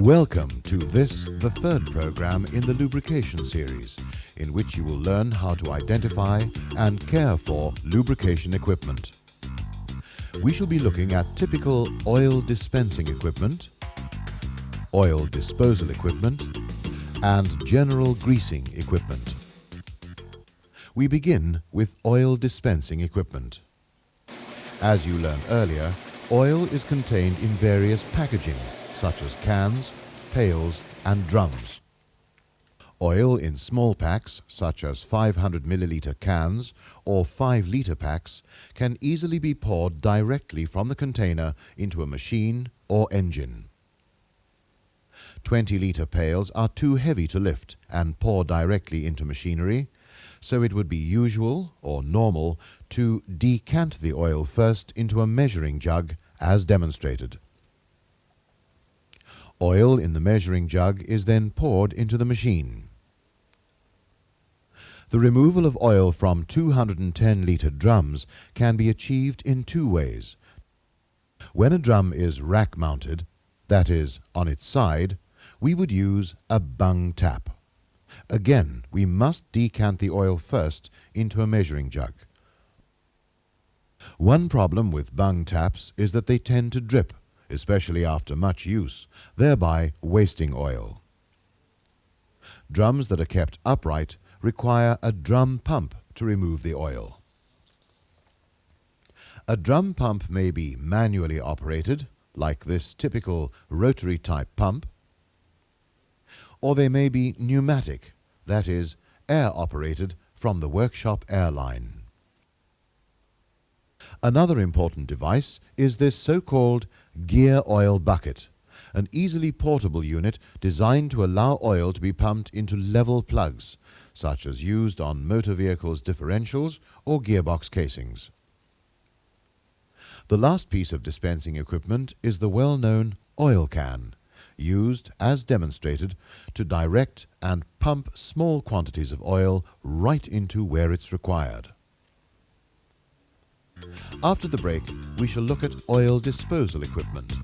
Welcome to this, the third program in the Lubrication series, in which you will learn how to identify and care for lubrication equipment. We shall be looking at typical oil dispensing equipment, oil disposal equipment, and general greasing equipment. We begin with oil dispensing equipment. As you learned earlier, oil is contained in various packaging, such as cans, pails, and drums. Oil in small packs, such as 500 milliliter cans or 5-liter packs, can easily be poured directly from the container into a machine or engine. 20-liter pails are too heavy to lift and pour directly into machinery, so it would be usual or normal to decant the oil first into a measuring jug as demonstrated. Oil in the measuring jug is then poured into the machine. The removal of oil from 210-liter drums can be achieved in two ways. When a drum is rack-mounted, that is, on its side, we would use a bung tap. Again, we must decant the oil first into a measuring jug. One problem with bung taps is that they tend to drip, especially after much use, thereby wasting oil. Drums that are kept upright require a drum pump to remove the oil. A drum pump may be manually operated, like this typical rotary type pump, or they may be pneumatic, that is, air operated from the workshop air line. Another important device is this so-called gear oil bucket, an easily portable unit designed to allow oil to be pumped into level plugs, such as used on motor vehicles' differentials or gearbox casings. The last piece of dispensing equipment is the well-known oil can, used, as demonstrated, to direct and pump small quantities of oil right into where it's required. After the break, we shall look at oil disposal equipment.